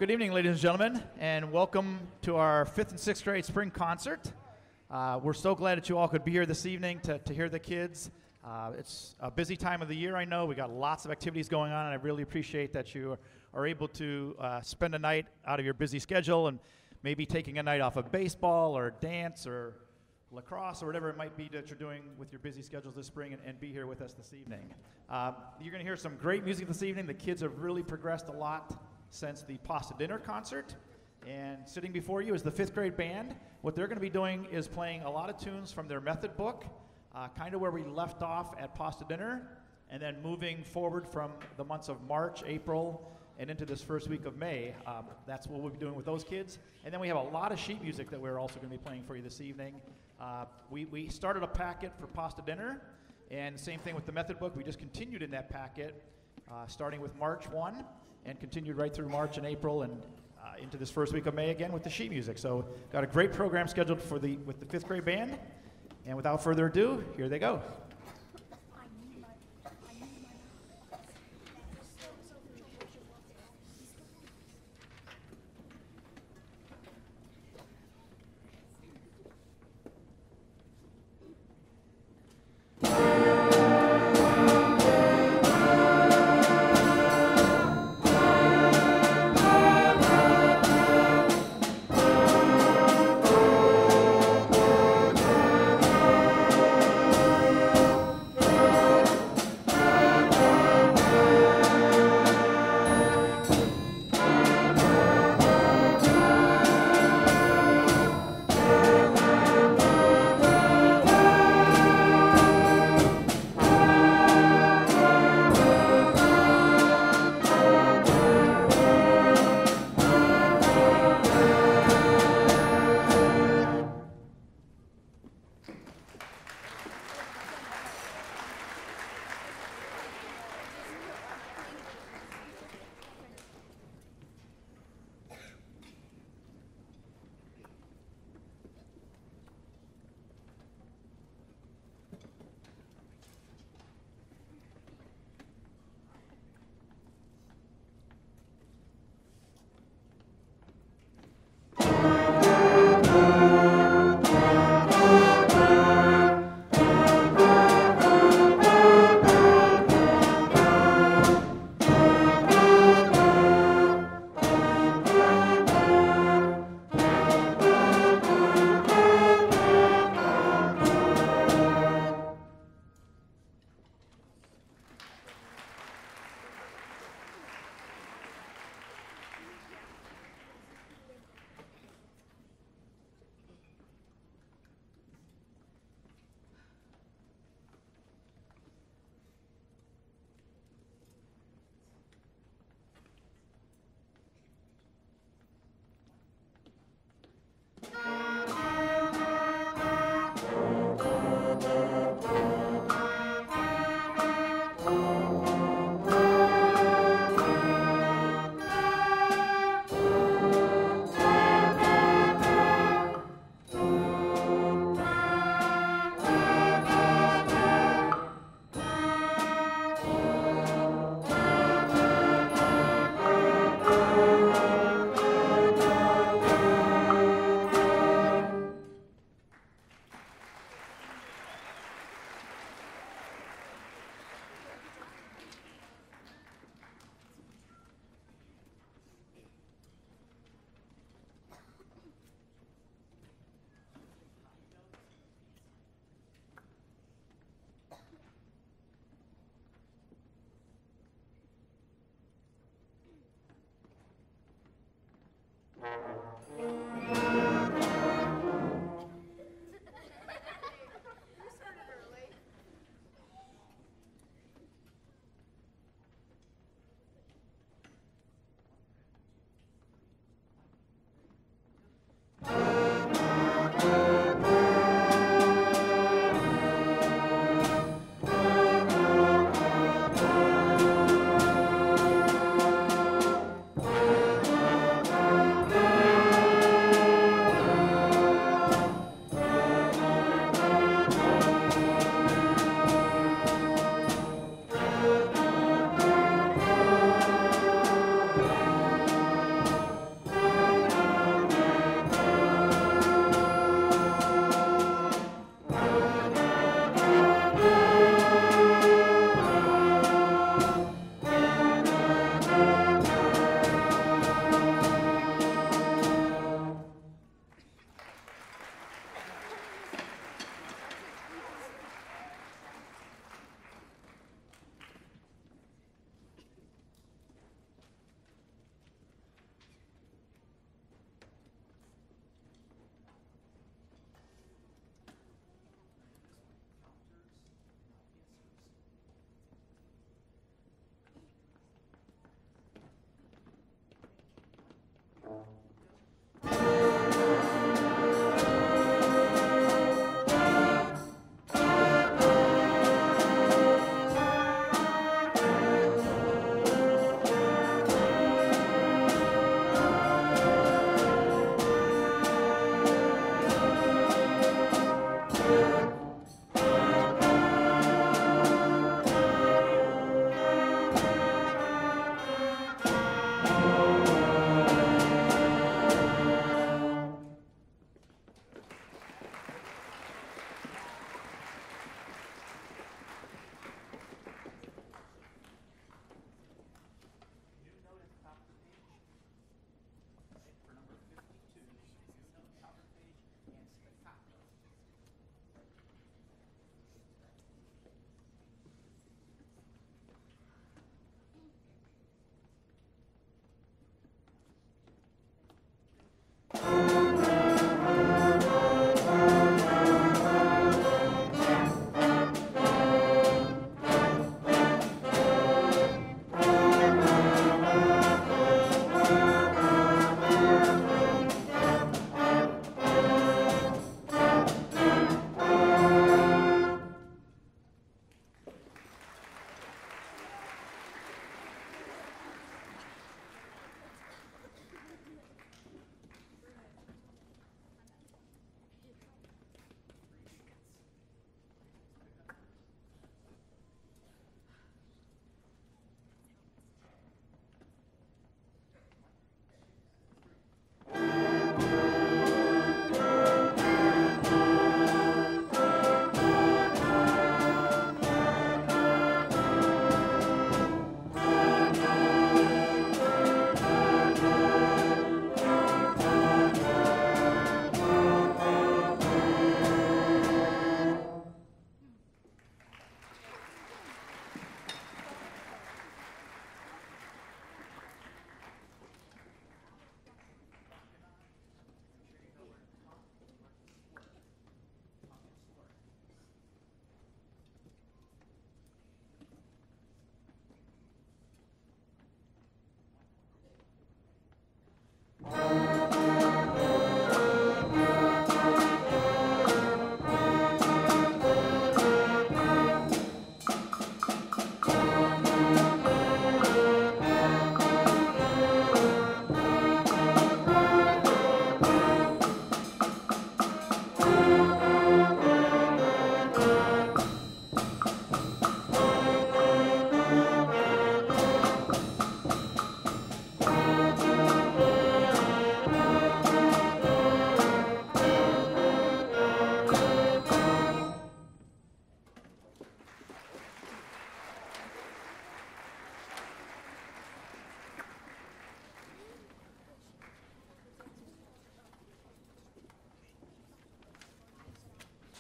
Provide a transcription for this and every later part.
Good evening, ladies and gentlemen, and welcome to our 5th and 6th grade spring concert. We're so glad that you all could be here this evening to hear the kids. It's a busy time of the year, I know. We got lots of activities going on, and I really appreciate that you are able to spend a night out of your busy schedule and maybe taking a night off of baseball or dance or lacrosse or whatever it might be that you're doing with your busy schedules this spring and be here with us this evening. You're going to hear some great music this evening. The kids have really progressed a lot since the pasta dinner concert. And sitting before you is the 5th grade band. What they're going to be doing is playing a lot of tunes from their method book, kind of where we left off at pasta dinner, and then moving forward from the months of March, April, and into this first week of May. That's what we'll be doing with those kids. And then we have a lot of sheet music that we're also going to be playing for you this evening. We started a packet for pasta dinner, and same thing with the method book. We just continued in that packet, starting with March 1, and continued right through March and April and into this first week of May again with the sheet music. So got a great program scheduled with the 5th grade band. And without further ado, here they go.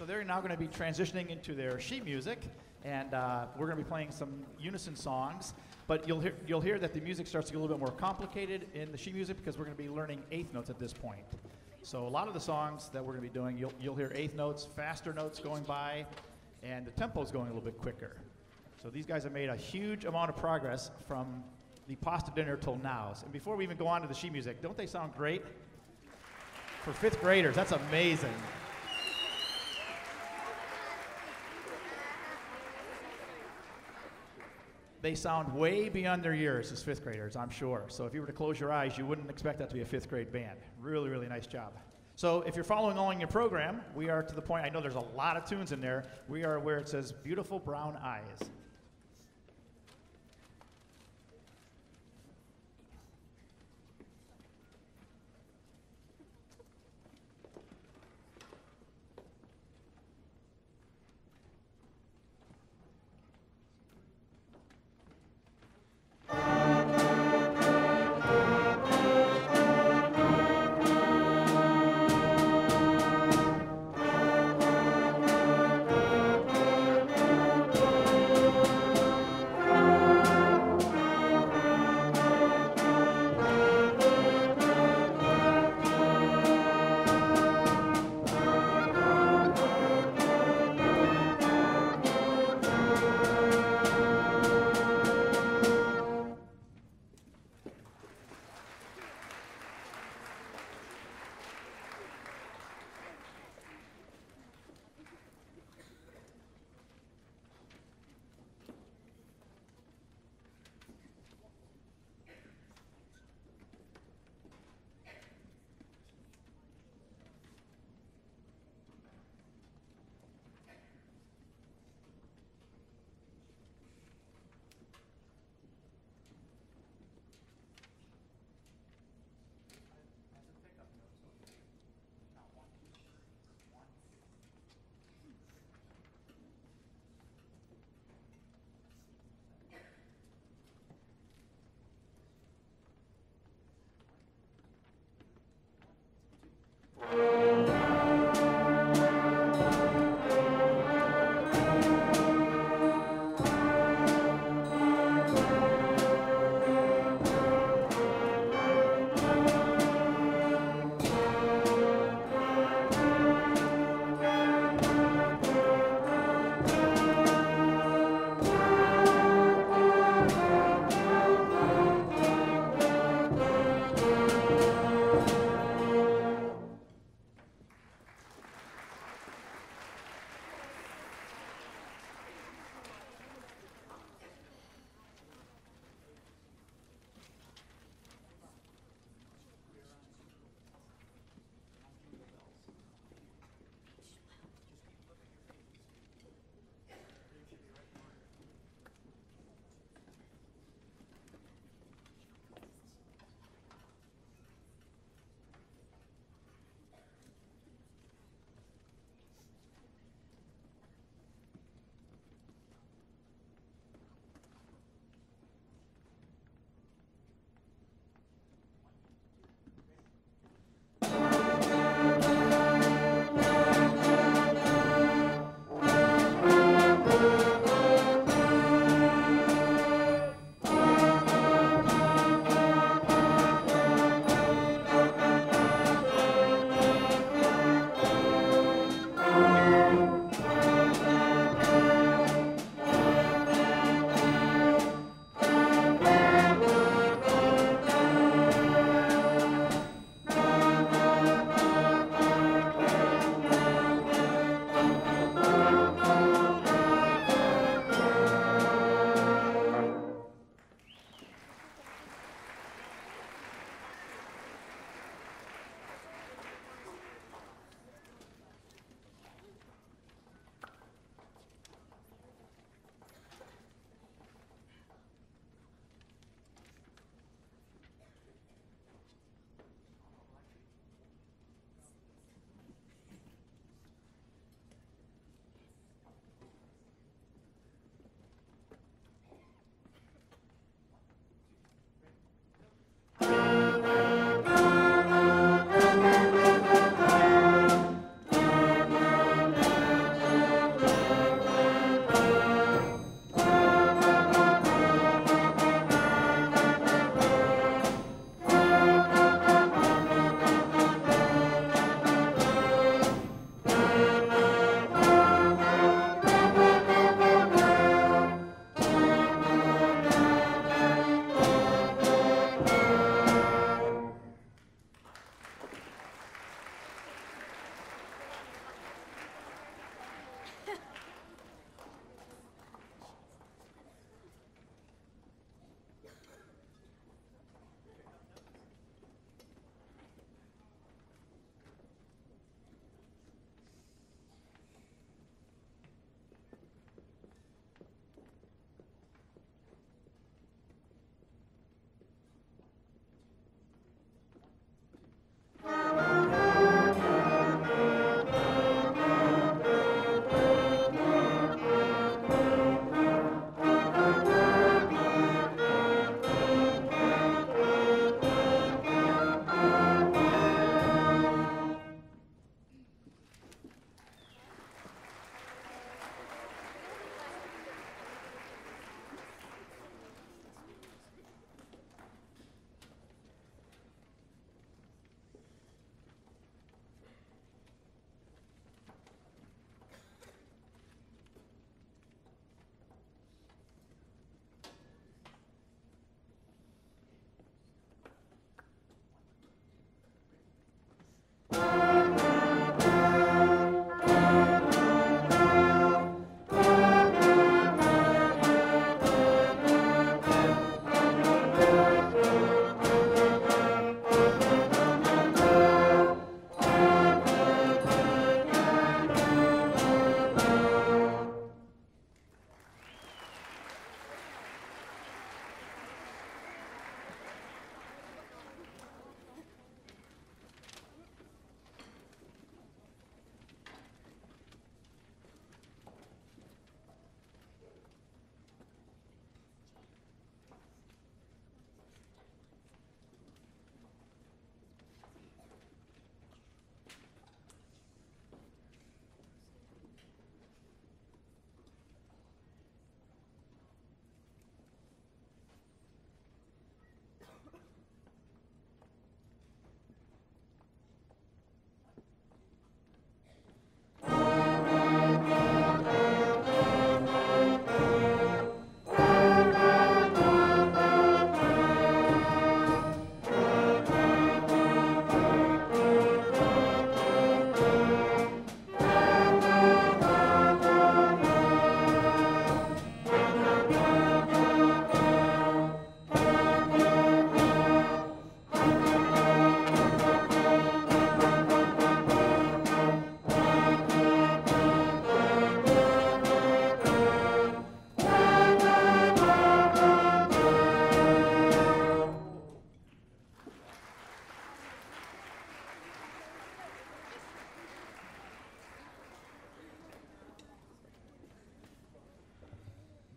So they're now going to be transitioning into their sheet music, and we're going to be playing some unison songs. But you'll hear that the music starts to get a little bit more complicated in the sheet music because we're going to be learning eighth notes at this point. So a lot of the songs that we're going to be doing, you'll hear eighth notes, faster notes going by, and the tempo is going a little bit quicker. So these guys have made a huge amount of progress from the pasta dinner till now. And before we even go on to the sheet music, don't they sound great? For fifth graders, that's amazing. They sound way beyond their years as fifth graders, I'm sure. So if you were to close your eyes, you wouldn't expect that to be a fifth grade band. Really, really nice job. So if you're following along your program, we are to the point, I know there's a lot of tunes in there. We are where it says, Beautiful Brown Eyes.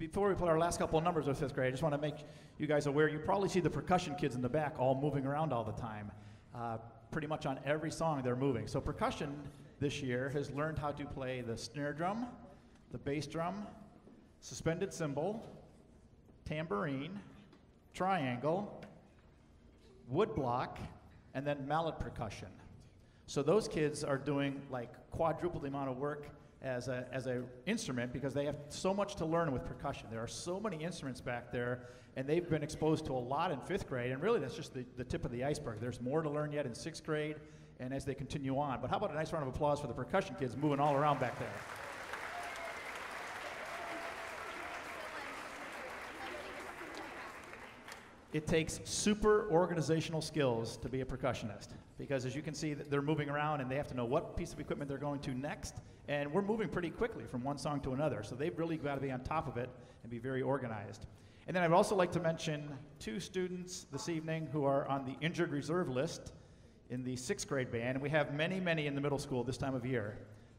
Before we play our last couple of numbers of 5th grade, I just want to make you guys aware, you probably see the percussion kids in the back all moving around all the time. Pretty much on every song they're moving. So percussion this year has learned how to play the snare drum, the bass drum, suspended cymbal, tambourine, triangle, woodblock, and then mallet percussion. So those kids are doing like quadruple the amount of work as a instrument because they have so much to learn with percussion. There are so many instruments back there, and they've been exposed to a lot in 5th grade, and really that's just the tip of the iceberg. There's more to learn yet in 6th grade and as they continue on. But how about a nice round of applause for the percussion kids moving all around back there. It takes super organizational skills to be a percussionist because as you can see, they're moving around and they have to know what piece of equipment they're going to next, and we're moving pretty quickly from one song to another, so they've really got to be on top of it and be very organized. And then I'd also like to mention 2 students this evening who are on the injured reserve list in the 6th grade band, and we have many, many in the middle school this time of year.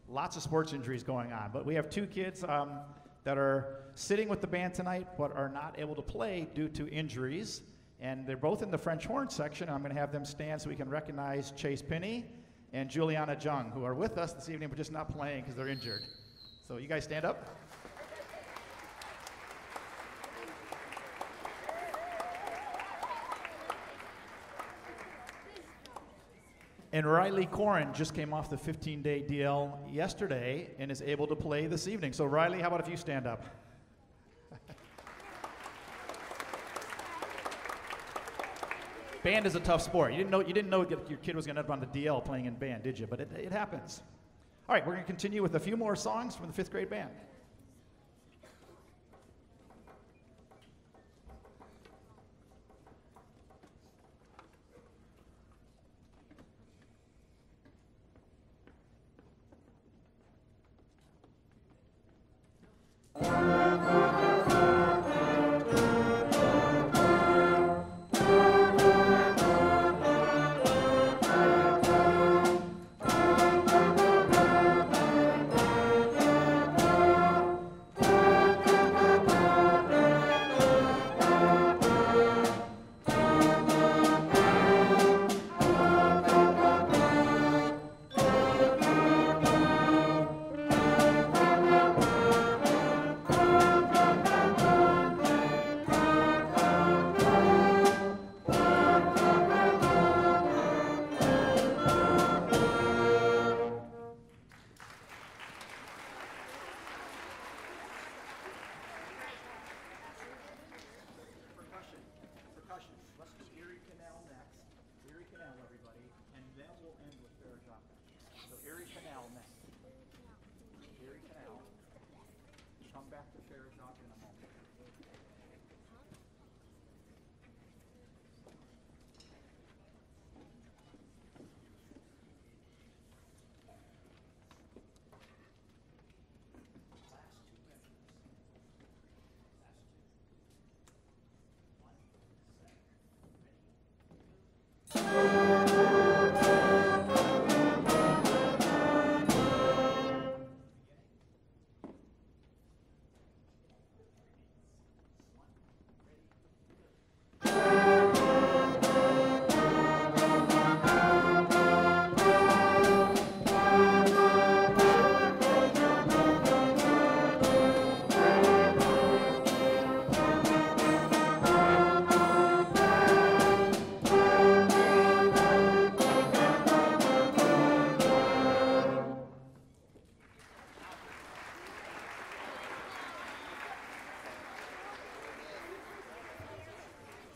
Lots of sports injuries going on, but we have 2 kids that are sitting with the band tonight but are not able to play due to injuries, and they're both in the French horn section. I'm going to have them stand so we can recognize Chase Pinney and Juliana Jung, who are with us this evening but just not playing because they're injured. So you guys stand up. And Riley Corin just came off the 15-day DL yesterday and is able to play this evening. So Riley, how about if you stand up? Band is a tough sport. You didn't know your kid was going to end up on the DL playing in band, did you? But it happens. All right, we're going to continue with a few more songs from the 5th grade band.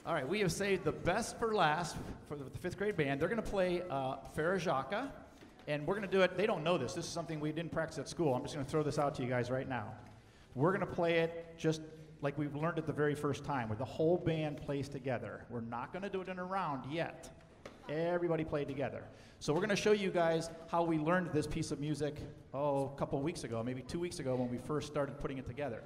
All right, we have saved the best for last for the 5th grade band. They're going to play Farajaka, and we're going to do it. They don't know this. This is something we didn't practice at school. I'm just going to throw this out to you guys right now. We're going to play it just like we've learned it the very first time, where the whole band plays together. We're not going to do it in a round yet. Everybody played together. So we're going to show you guys how we learned this piece of music, a couple weeks ago, maybe 2 weeks ago when we first started putting it together.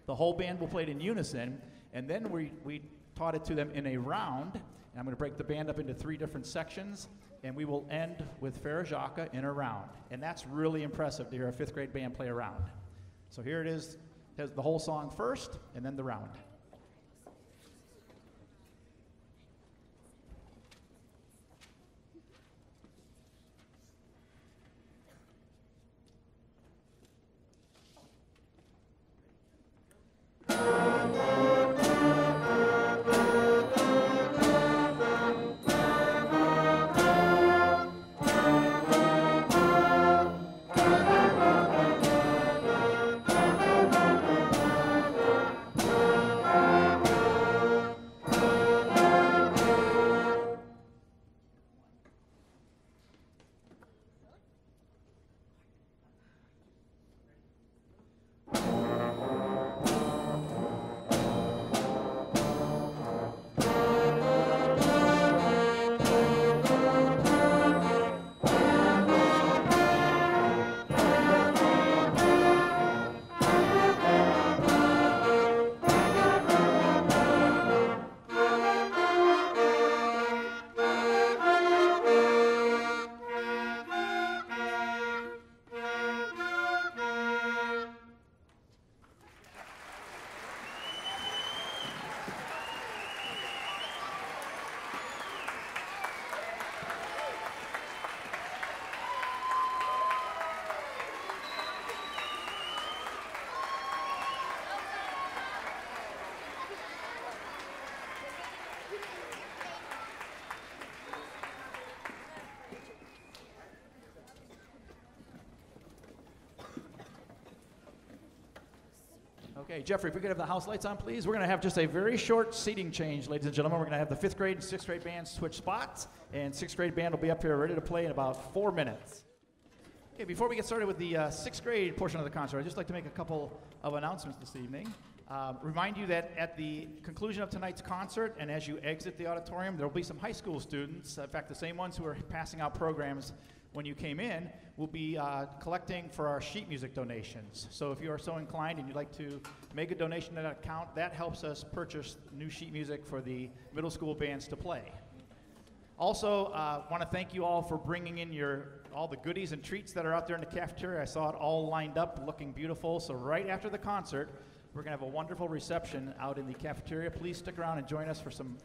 The whole band will play it in unison, and then we taught it to them in a round. And I'm going to break the band up into 3 different sections, and we will end with Farajaka in a round. And that's really impressive to hear a 5th grade band play a round. So here it is, has the whole song first, and then the round. Okay, Jeffrey, if we could have the house lights on, please. We're going to have just a very short seating change, ladies and gentlemen. We're going to have the 5th grade and 6th grade bands switch spots, and 6th grade band will be up here ready to play in about 4 minutes. Okay, before we get started with the 6th grade portion of the concert, I'd just like to make a couple of announcements this evening. Remind you that at the conclusion of tonight's concert and as you exit the auditorium, there will be some high school students, in fact, the same ones who are passing out programs when you came in, will be collecting for our sheet music donations. So if you are so inclined and you'd like to make a donation to that account, that helps us purchase new sheet music for the middle school bands to play. Also, want to thank you all for bringing in all the goodies and treats that are out there in the cafeteria. I saw it all lined up, looking beautiful. So right after the concert, we're going to have a wonderful reception out in the cafeteria. Please stick around and join us for some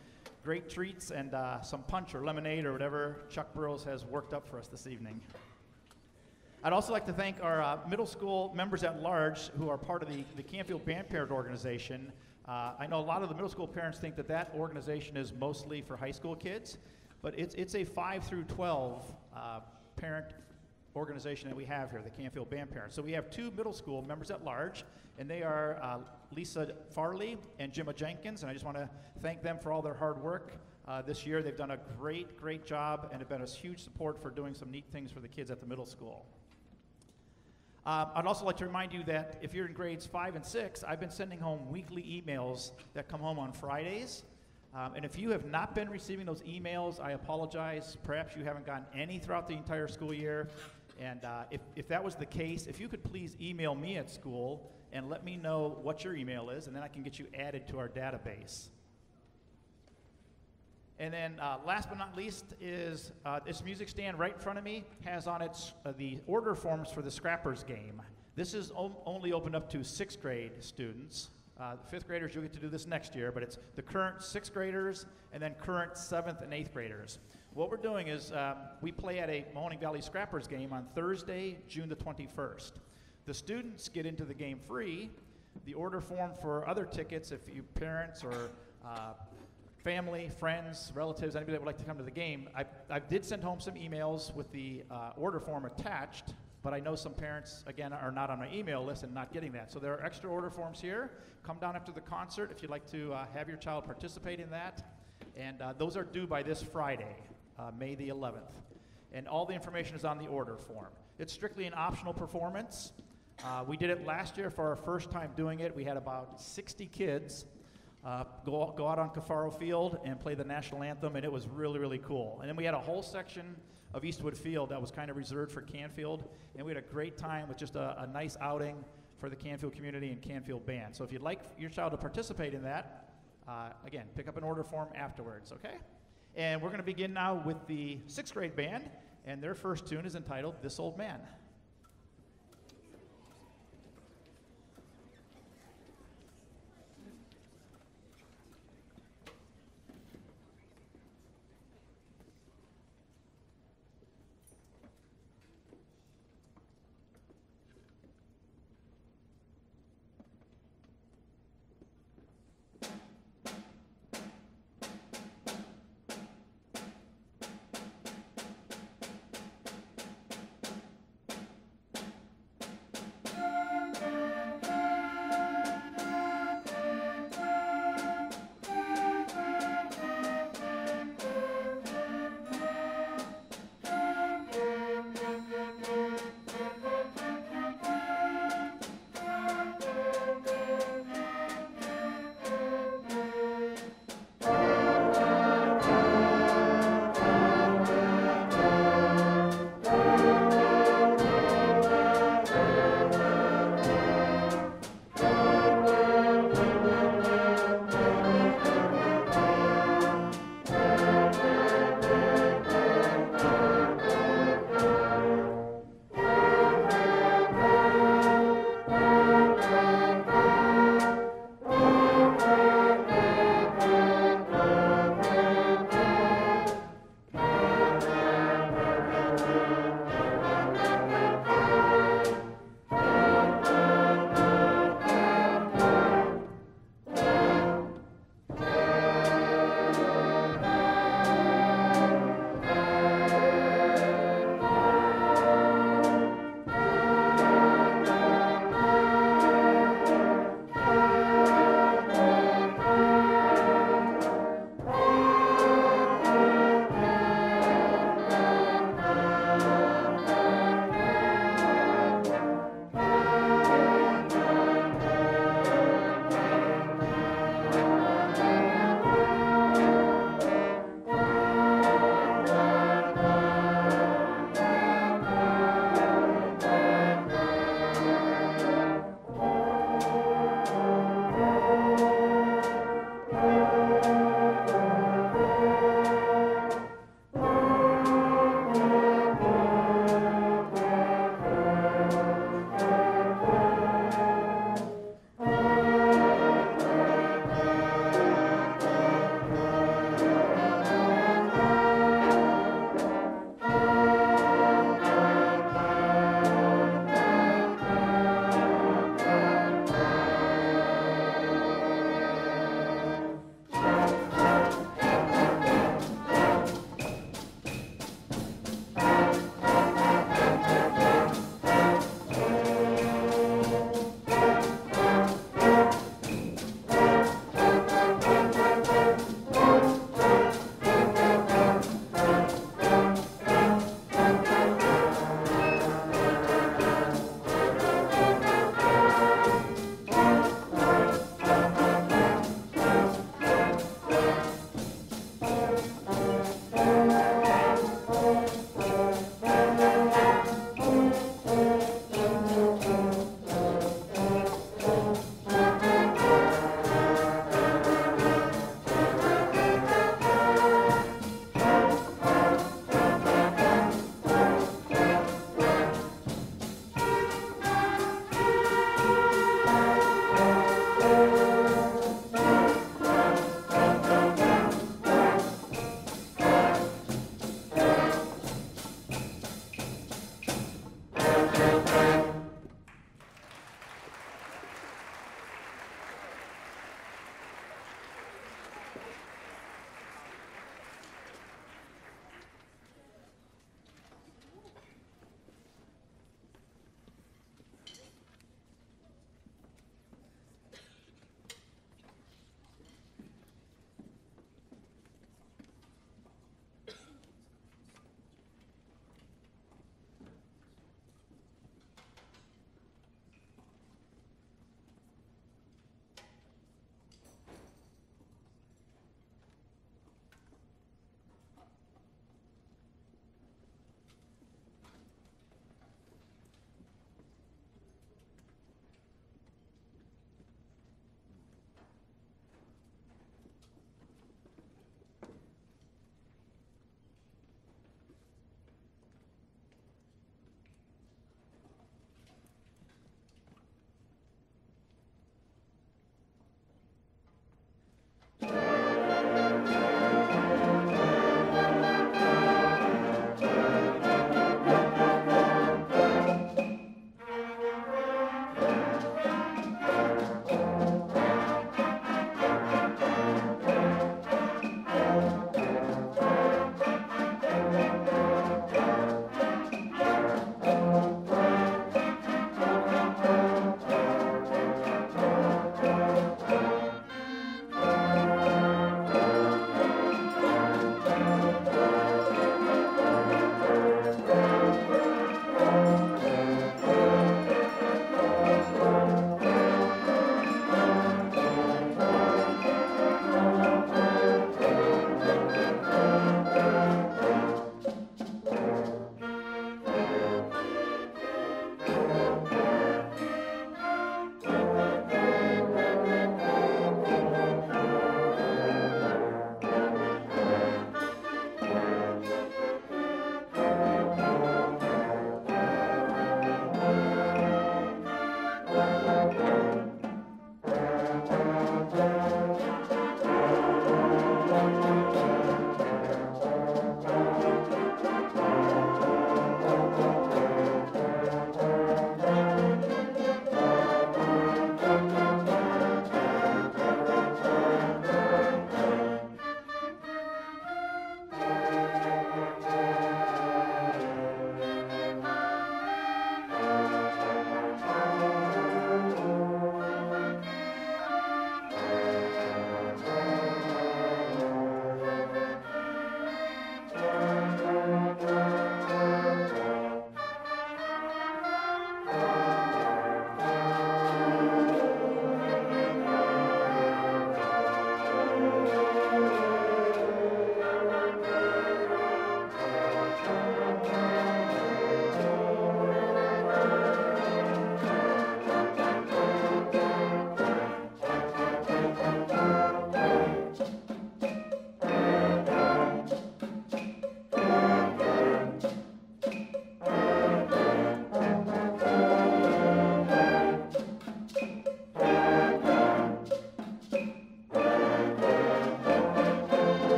great treats and some punch or lemonade or whatever Chuck Burrows has worked up for us this evening. I'd also like to thank our middle school members at large who are part of the Canfield Band Parent Organization. I know a lot of the middle school parents think that organization is mostly for high school kids, but it's a 5 through 12 parent organization that we have here, the Canfield Band Parents. So we have 2 middle school members at large, and they are Lisa Farley and Jimma Jenkins, and I just want to thank them for all their hard work this year. They've done a great job and have been a huge support for doing some neat things for the kids at the middle school. I'd also like to remind you that if you're in grades 5 and 6, I've been sending home weekly emails that come home on Fridays. And if you have not been receiving those emails, I apologize. Perhaps you haven't gotten any throughout the entire school year. And if that was the case, if you could please email me at school and let me know what your email is, and then I can get you added to our database. And then last but not least is this music stand right in front of me has on it the order forms for the Scrappers game. This is only opened up to 6th grade students. The 5th graders, you'll get to do this next year, but it's the current 6th graders and then current 7th and 8th graders. What we're doing is we play at a Mahoning Valley Scrappers game on Thursday, June the 21st. The students get into the game free. The order form for other tickets, if you parents or family, friends, relatives, anybody that would like to come to the game, I did send home some emails with the order form attached, but I know some parents, again, are not on my email list and not getting that. So there are extra order forms here. Come down after the concert if you'd like to have your child participate in that. And those are due by this Friday, May the 11th. And all the information is on the order form. It's strictly an optional performance. We did it last year for our first time doing it. We had about 60 kids go out on Cafaro Field and play the national anthem, and it was really cool. And then we had a whole section of Eastwood Field that was kind of reserved for Canfield, and we had a great time with just a nice outing for the Canfield community and Canfield band. So if you'd like your child to participate in that, again, pick up an order form afterwards, okay? And we're going to begin now with the 6th grade band, and their first tune is entitled This Old Man.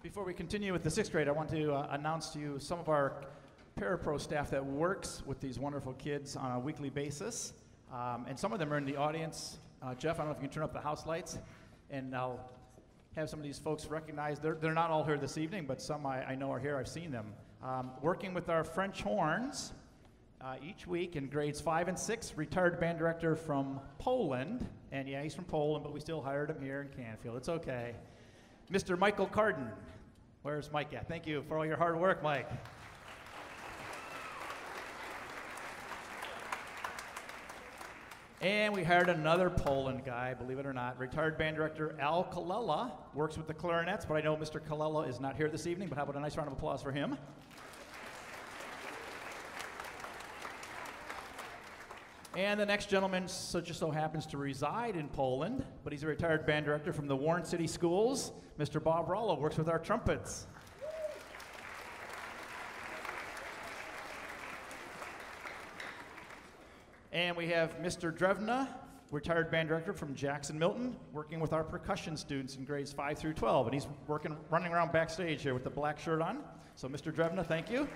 Before we continue with the sixth grade, I want to announce to you some of our parapro staff that works with these wonderful kids on a weekly basis. And some of them are in the audience. Jeff, I don't know if you can turn up the house lights, and I'll have some of these folks recognize. They're not all here this evening, but some I know are here. I've seen them. Working with our French horns each week in grades 5 and 6, retired band director from Poland. And yeah, he's from Poland, but we still hired him here in Canfield. It's okay. Mr. Michael Carden. Where's Mike at? Thank you for all your hard work, Mike. And we hired another Poland guy, believe it or not. Retired band director Al Kalela works with the clarinets, but I know Mr. Kalela is not here this evening, but how about a nice round of applause for him? And the next gentleman just so happens to reside in Poland, but he's a retired band director from the Warren City Schools. Mr. Bob Rollo works with our trumpets. And we have Mr. Drevna, retired band director from Jackson Milton, working with our percussion students in grades 5 through 12. And he's running around backstage here with the black shirt on. So Mr. Drevna, thank you.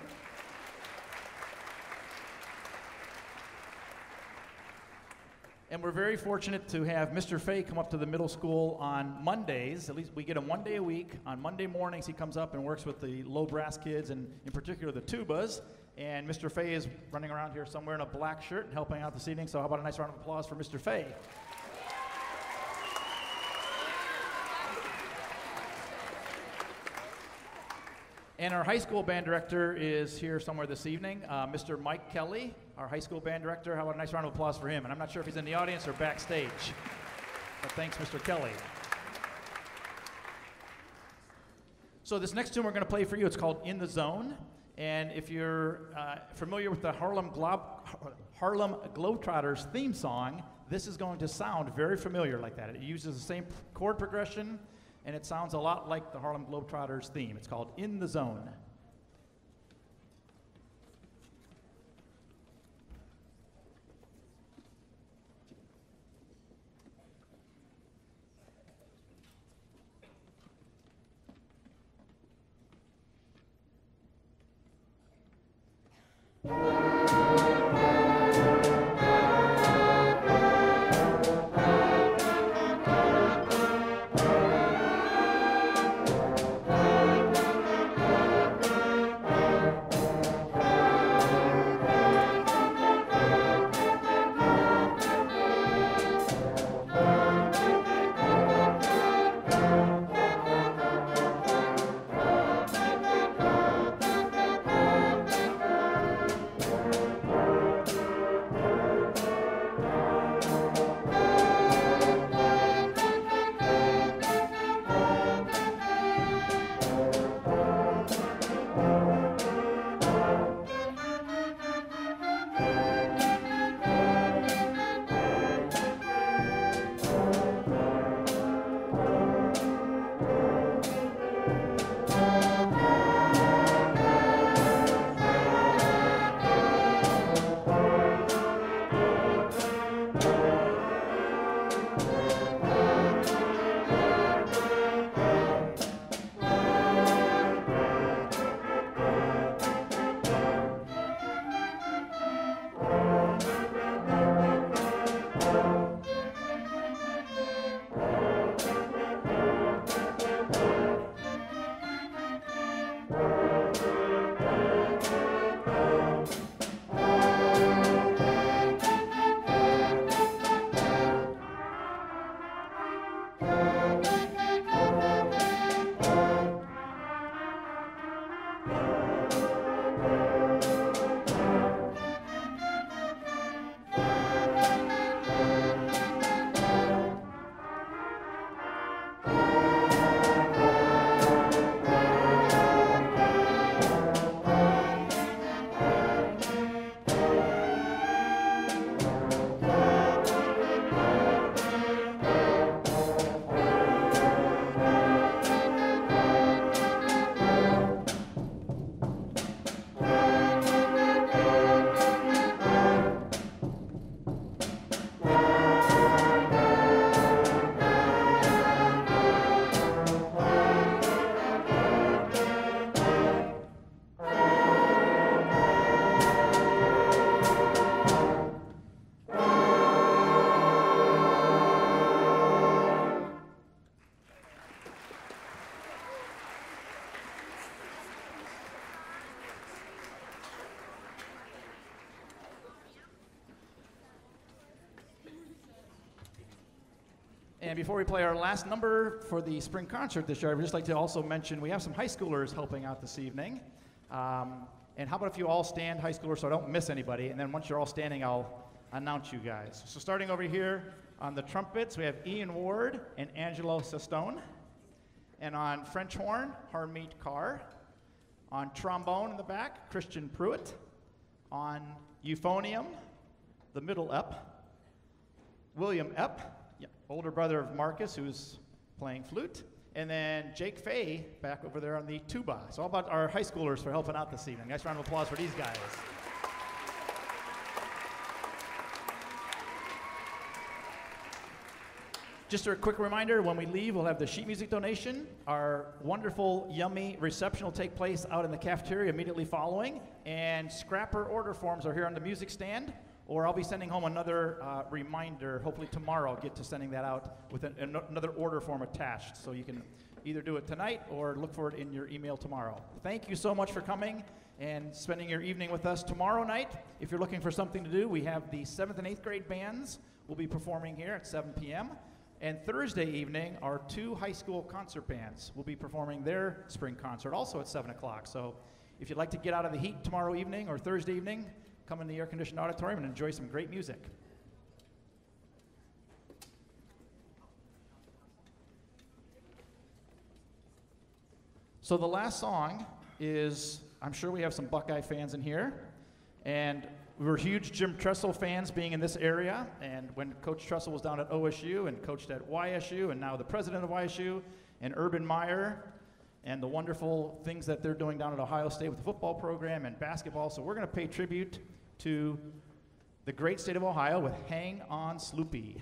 And we're very fortunate to have Mr. Fay come up to the middle school on Mondays. At least we get him 1 day a week. On Monday mornings, he comes up and works with the low brass kids, and in particular the tubas. And Mr. Fay is running around here somewhere in a black shirt and helping out this evening. So how about a nice round of applause for Mr. Fay? And our high school band director is here somewhere this evening, Mr. Mike Kelly, our high school band director. How about a nice round of applause for him? And I'm not sure if he's in the audience or backstage, but thanks, Mr. Kelly. So this next tune we're going to play for you, it's called In the Zone. And if you're familiar with the Harlem Globetrotters theme song, this is going to sound very familiar like that. It uses the same chord progression, and it sounds a lot like the Harlem Globetrotters theme. It's called In the Zone. And before we play our last number for the spring concert this year, I would just like to also mention we have some high schoolers helping out this evening. And how about if you all stand, high schoolers, so I don't miss anybody, and then once you're all standing, I'll announce you guys. So starting over here on the trumpets, we have Ian Ward and Angelo Sestone. And on French horn, Harmeet Carr. On trombone in the back, Christian Pruitt. On euphonium, the middle Epp, William Epp, older brother of Marcus, who's playing flute. And then Jake Fay back over there on the tuba. So all about our high schoolers for helping out this evening. Nice round of applause for these guys. Just a quick reminder, when we leave, we'll have the sheet music donation. Our wonderful, yummy reception will take place out in the cafeteria immediately following. And scrapper order forms are here on the music stand. Or I'll be sending home another reminder. Hopefully tomorrow I'll get to sending that out with another order form attached. So you can either do it tonight or look for it in your email tomorrow. Thank you so much for coming and spending your evening with us. Tomorrow night, if you're looking for something to do, we have the 7th and 8th grade bands will be performing here at 7 p.m. And Thursday evening, our 2 high school concert bands will be performing their spring concert also at 7 o'clock. So if you'd like to get out of the heat tomorrow evening or Thursday evening, come in the air-conditioned auditorium and enjoy some great music. So the last song is, I'm sure we have some Buckeye fans in here, and we were huge Jim Tressel fans being in this area, and when Coach Tressel was down at OSU and coached at YSU, and now the president of YSU, and Urban Meyer, and the wonderful things that they're doing down at Ohio State with the football program and basketball. So we're going to pay tribute to the great state of Ohio with Hang On Sloopy.